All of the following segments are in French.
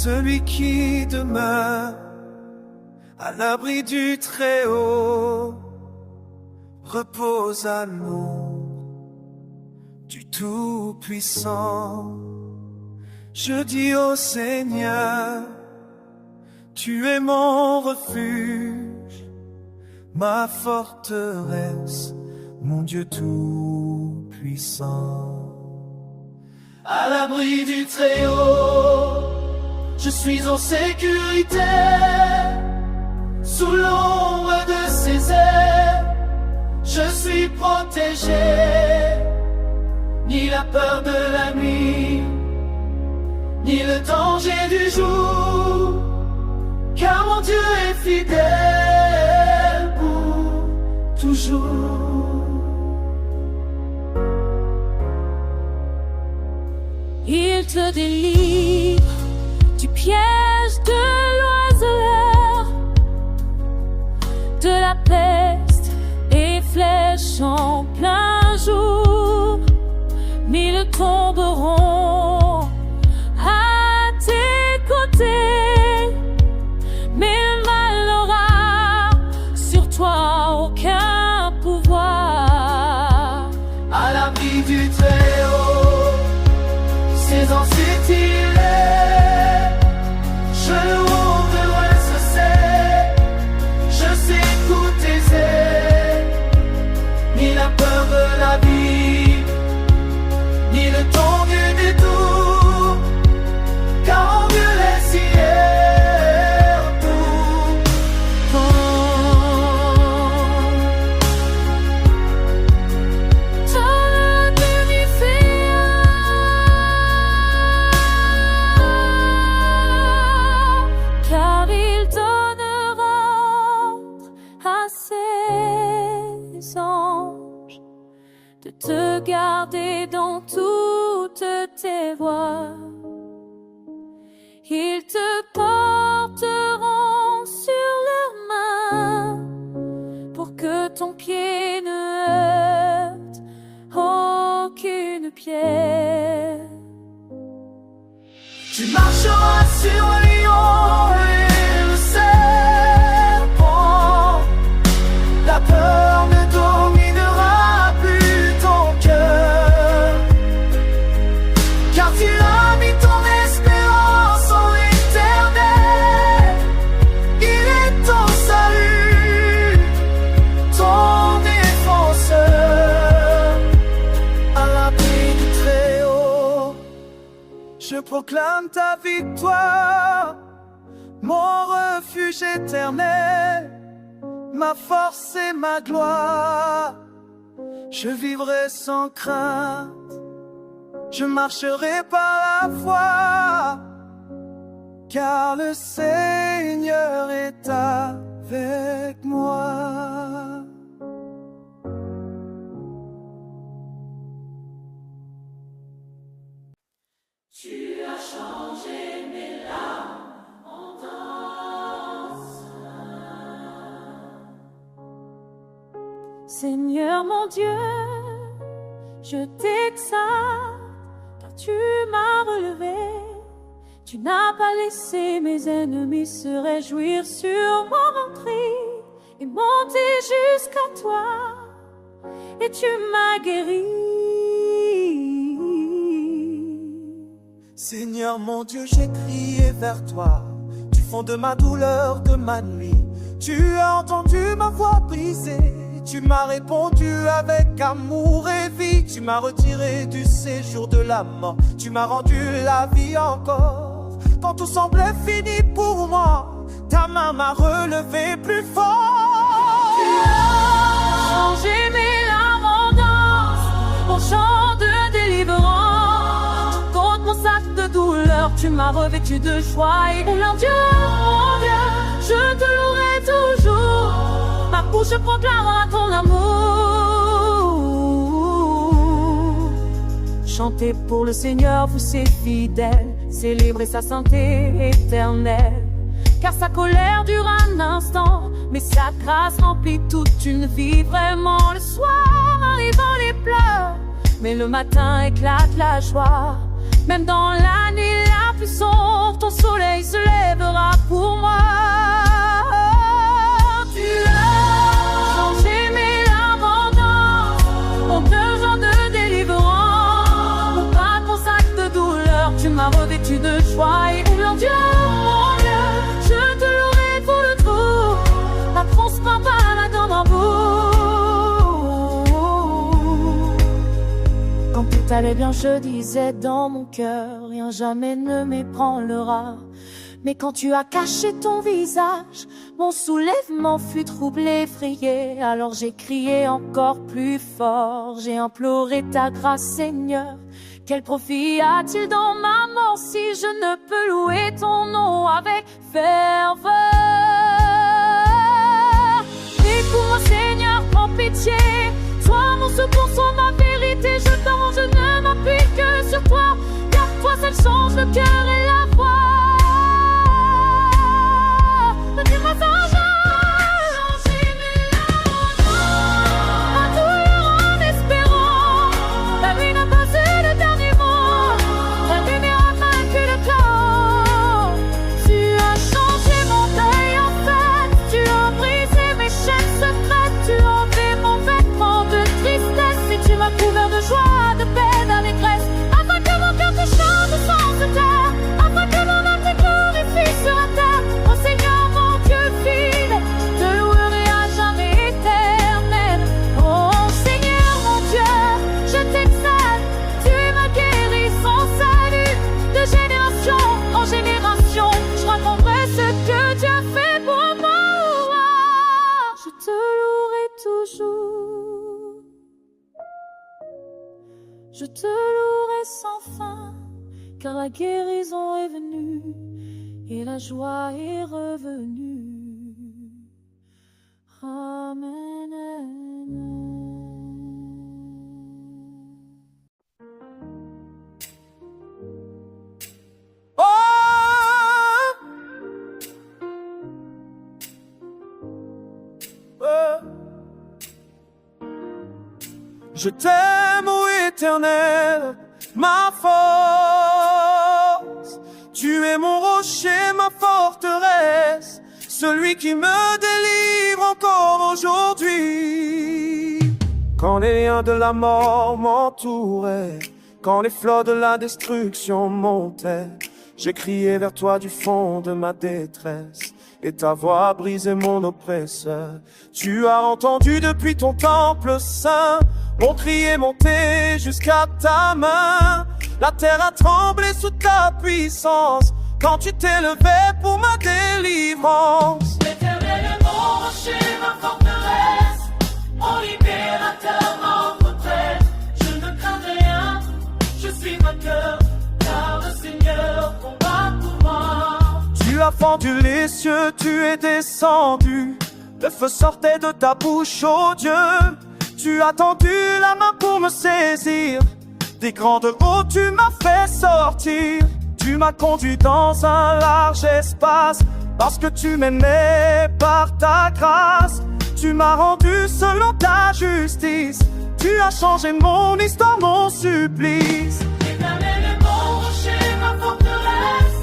celui qui demeure à l'abri du Très-Haut repose à l'ombre du Tout-Puissant. Je dis au Seigneur, tu es mon refuge, ma forteresse, mon Dieu Tout-Puissant. À l'abri du Très-Haut, je suis en sécurité, sous l'ombre de ses ailes, je suis protégé. Ni la peur de la nuit, ni le danger du jour, car mon Dieu est fidèle pour toujours. Il te délivre du piège de l'oiseleur, de la peste et flèches en plein jour. Mille tomberont à tes côtés, mais le mal n'aura sur toi aucun pouvoir. À l'abri du Très-Haut, ses ensuite il est, je l'ouvre ce c'est, je sais tous tes ailes, ni la peur de la vie, ni le temps du détour, car mon Dieu laisse hier tout. Car il donnera à ses anges de te garder dans toutes tes voies. Ils te porteront sur leurs mains pour que ton pied ne heurte aucune pierre. Tu marcheras sur le lion et le serpent, la peur ne dominera plus ton cœur, car tu as mis ton espérance en l'Éternel. Il est ton salut, ton défenseur. À l'abri du Très-Haut, je proclame ta victoire, mon refuge éternel, ma force et ma gloire. Je vivrai sans crainte, je marcherai par la foi, car le Seigneur est avec moi. Tu as changé mes larmes en danse. Seigneur mon Dieu, je t'exalte, car tu m'as relevé. Tu n'as pas laissé mes ennemis se réjouir sur mon entrée et monter jusqu'à toi, et tu m'as guéri. Seigneur mon Dieu, j'ai crié vers toi, du fond de ma douleur, de ma nuit. Tu as entendu ma voix brisée, tu m'as répondu avec amour et vie. Tu m'as retiré du séjour de la mort, tu m'as rendu la vie encore. Quand tout semblait fini pour moi, ta main m'a relevé plus fort. Tu as changé mes larmes en danse, en chant de délivrance. Contre mon sac de douleur, tu m'as revêtu de joie et mon Dieu, je te louerai toujours. Ma bouche proclamera ton amour. Chantez pour le Seigneur, vous c'est fidèle, célébrez sa santé éternelle. Car sa colère dure un instant, mais sa grâce remplit toute une vie. Vraiment le soir arrivent les pleurs, mais le matin éclate la joie. Même dans la nuit, la la plus sombre, ton soleil se lèvera pour moi. Tu as changé mes larmes en danse, mon besoin de délivrance. Mon pas mon sac de douleur, tu m'as revêtu de joie et mon Dieu, mon Dieu, je te louerai pour le trou. La France m'a pas dans ma bouche. Quand tout allait bien, je disais dans mon cœur, rien jamais ne m'ébranlera. Mais quand tu as caché ton visage, mon soulèvement fut troublé, effrayé. Alors j'ai crié encore plus fort, j'ai imploré ta grâce, Seigneur. Quel profit a-t-il dans ma mort si je ne peux louer ton nom avec ferveur? Écoute-moi, Seigneur, prends pitié. Sois mon secours, sois ma vérité. Je t'en, je ne m'appuie que sur toi, car toi seul change le cœur et la foi. Dis-moi ça, changer mes larmes ma douleur en espérant. La nuit n'a pas eu le dernier mot, la lumière a vaincu le chaos. Tu as changé mon deuil en fête, tu as brisé mes chaînes secrètes, tu as enlevé mon vêtement de tristesse et tu m'as couvert de joie, de paix, d'allégresse, afin que mon cœur te chante sans se taire, afin que mon âme te glorifie sur la terre. Oh Seigneur, mon Dieu fidèle, je te louerai à jamais éternel. Oh Seigneur, mon Dieu, je t'exalte, tu es ma guérison, salut. De génération en génération, je raconterai ce que tu as fait pour moi. Je te louerai toujours, je te louerai sans fin, car la guérison est venue et la joie est revenue. Amen. Oh, oh. Je t'aime, ô Éternel, ma force. Tu es mon rocher, ma forteresse, celui qui me délivre encore aujourd'hui. Quand les liens de la mort m'entouraient, quand les flots de la destruction montaient, j'ai crié vers toi du fond de ma détresse, et ta voix a brisé mon oppresseur. Tu as entendu depuis ton temple saint mon cri est monté jusqu'à ta main. La terre a tremblé sous ta puissance quand tu t'es levé pour ma délivrance. L'Éternel est mon rocher, ma forteresse, mon libérateur, ma retraite. Je ne crains rien, je suis vainqueur, car le Seigneur combat pour moi. Tu as fendu les cieux, tu es descendu, le feu sortait de ta bouche, ô Dieu. Tu as tendu la main pour me saisir, des grandes eaux tu m'as fait sortir. Tu m'as conduit dans un large espace, parce que tu m'aimais par ta grâce. Tu m'as rendu selon ta justice, tu as changé mon histoire, mon supplice. L'Éternel est mon rocher, ma forteresse,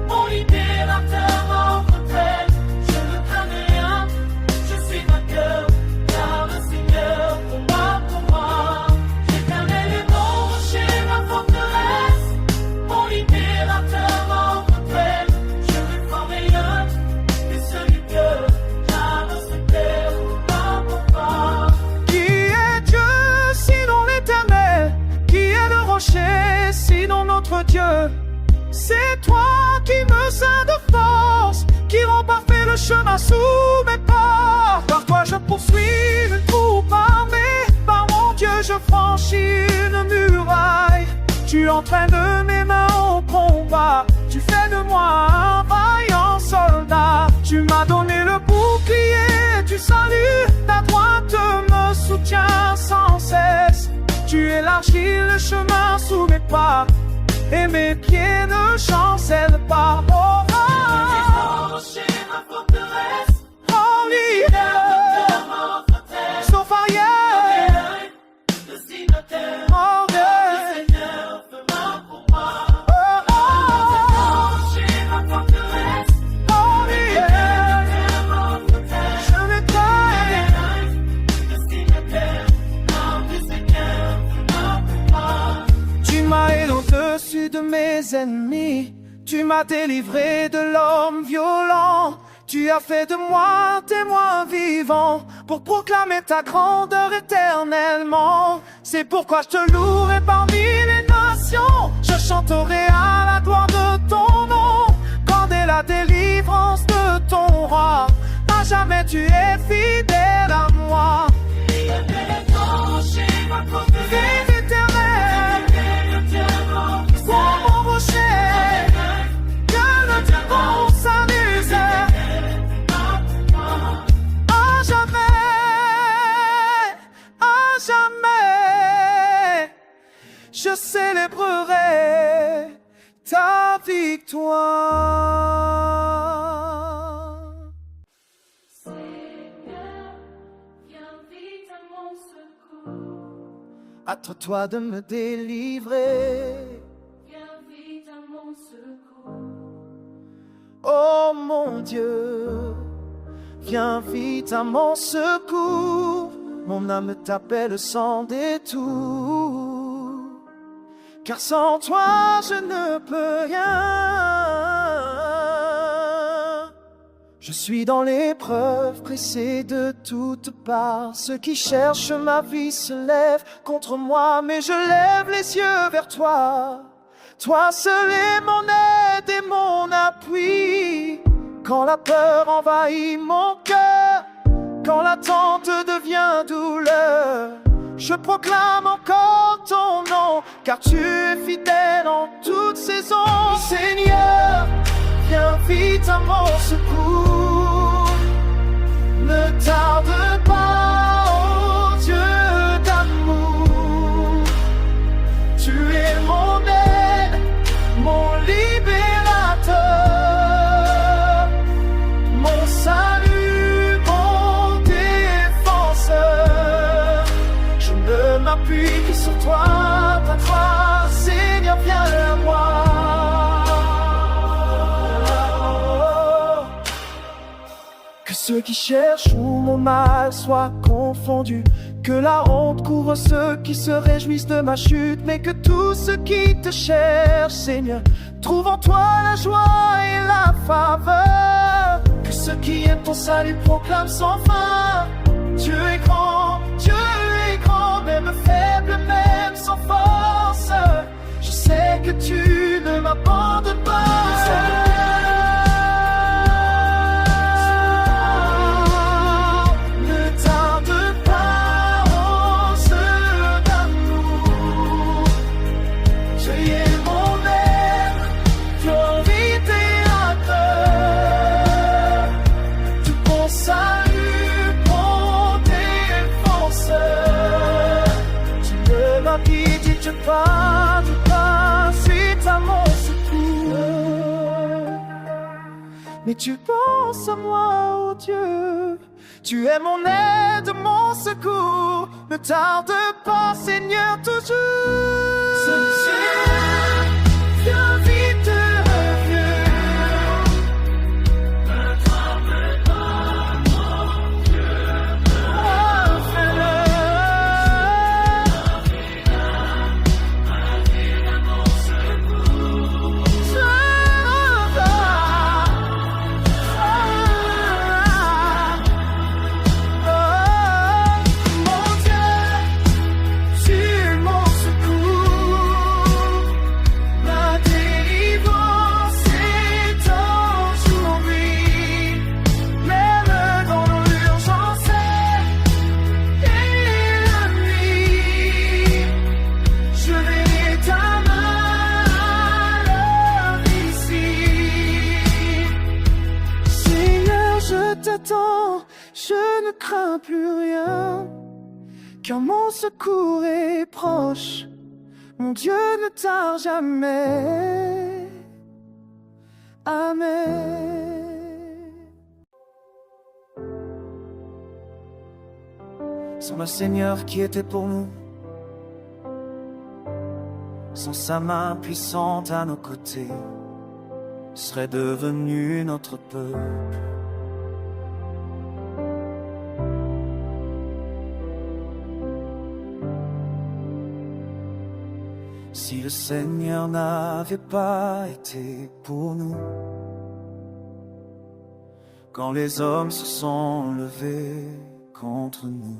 mon libérateur, ma retraite. Je ne crains rien, je suis vainqueur, car le Seigneur combat pour moi. L'Éternel est mon rocher, ma forteresse, mon libérateur, ma retraite. Je ne crains rien, et celui que j'avance le cœur combat pour moi. Qui est Dieu sinon l'Éternel? Qui est le rocher sinon notre Dieu? C'est toi qui me ceins de force, qui rend parfait le chemin sous mes pas. Par toi je poursuis une troupe armée, par mon Dieu je franchis une muraille. Tu entraînes mes mains au combat, tu fais de moi un vaillant soldat. Tu m'as donné le bouclier du salut, ta droite me soutient sans cesse. Tu élargis le chemin sous mes pas, et mes pieds ne chancellent pas. Oh, Mon rocher, ma forteresse, holy, libérateur, ma retraite. so fire, Le signataire, oh, le Seigneur fera pour moi. oh, oh, Tu m'as délivré de l'homme violent. Tu as fait de moi un témoin vivant pour proclamer ta grandeur éternellement. C'est pourquoi je te louerai parmi les nations. Je chanterai à la gloire de ton nom. Grande est la délivrance de ton roi. À jamais tu es fidèle à moi. Vive éternel, sois mon rocher, que le diamant s'amuse. À jamais, je célébrerai ta victoire. Seigneur, viens vite à mon secours. Hâte-toi de me délivrer. Viens vite à mon secours. Oh mon Dieu, viens vite à mon secours. Mon âme t'appelle sans détour. Car sans toi je ne peux rien. Je suis dans l'épreuve, pressé de toutes parts. Ceux qui cherchent ma vie se lèvent contre moi, mais je lève les yeux vers toi. Toi seul est mon aide et mon appui. Quand la peur envahit mon cœur, quand l'attente devient douleur, je proclame encore ton nom, car tu es fidèle en toutes saisons. Seigneur, viens vite à mon secours. Ne tarde pas, oh Dieu d'amour. Tu es mon aide, mon libérateur, mon salut, mon défenseur. Je ne m'appuie que sur toi, ta gloire, Seigneur, viens à moi. Que ceux qui cherchent mon mal soient confondus. Que la honte couvre ceux qui se réjouissent de ma chute. Mais que tous ceux qui te cherchent, Seigneur, trouvent en toi la joie et la faveur. Que ceux qui aiment ton salut proclament sans fin. Dieu est grand, même faible, même sans force. Je sais que tu ne m'abandonnes pas. Tu passes suite à mon secours. Mais tu penses à moi, oh Dieu. Tu es mon aide, mon secours. Ne tarde pas, Seigneur, toujours. Viens vite, reviens. Ne tarde pas, mon Dieu. Oh, fais-le. Je ne crains plus rien, car mon secours est proche. Mon Dieu ne tarde jamais. Amen. Sans le Seigneur qui était pour nous, sans sa main puissante à nos côtés, serait devenu notre peuple. si le Seigneur n'avait pas été pour nous. Quand les hommes se sont levés contre nous,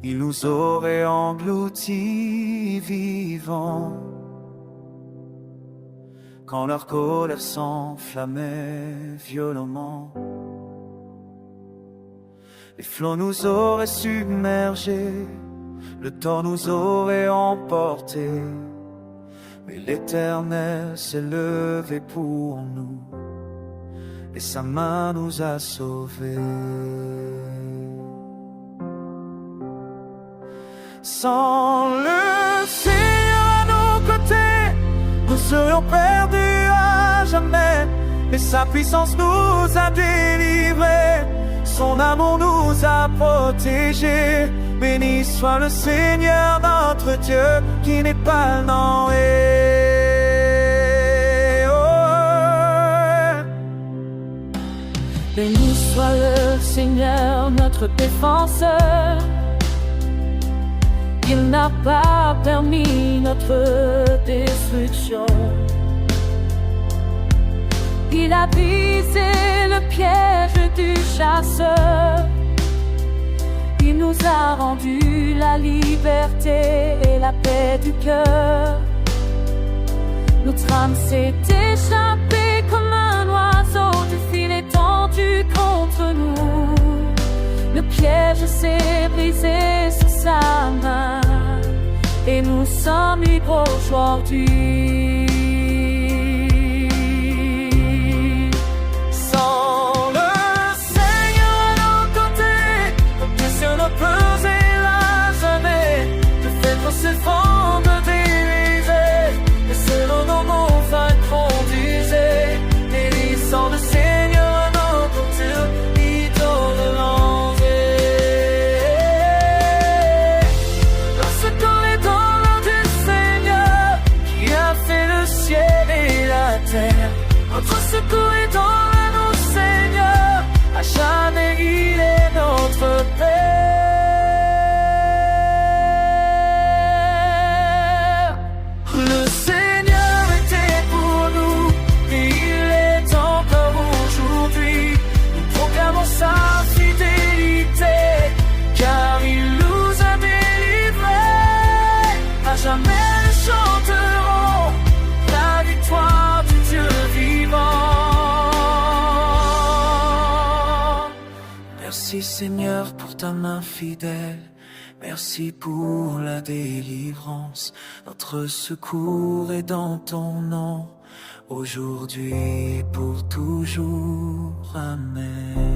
il nous aurait engloutis vivants. Quand leur colère s'enflammait violemment, les flots nous auraient submergés, le temps nous aurait emportés. Mais l'Éternel s'est levé pour nous, et sa main nous a sauvés. Sans le Seigneur à nos côtés, nous serions perdus à jamais. Mais sa puissance nous a délivrés, son amour nous a protégés. Béni soit le Seigneur notre Dieu, qui n'est pas non. Béni soit le Seigneur notre défenseur. Il n'a pas permis notre destruction. Il a brisé le piège du chasseur. Il nous a rendu la liberté et la paix du cœur. Notre âme s'est échappée comme un oiseau du filet tendu contre nous. Le piège s'est brisé sous sa main, et nous sommes libres aujourd'hui. Sans le Seigneur à nos côtés, nos cieux ne pesaient la jamais. Le fait qu'on se fonde divisé, et selon nos mots vaincront conduisait. Bénissons le Seigneur à nos côtés, idole l'envers. Lorsqu'on est dans l'œuvre du Seigneur, qui a fait le ciel et la terre, notre secours est dans l'anneau Seigneur, à jamais il est notre Père. Le Seigneur était pour nous, et il est encore aujourd'hui. Nous proclamons sa fidélité, car il nous a délivrés. À jamais nous chanterons la victoire du Dieu vivant. Merci Seigneur pour ta main fidèle. Merci pour la délivrance. Notre secours est dans ton nom, aujourd'hui et pour toujours. Amen.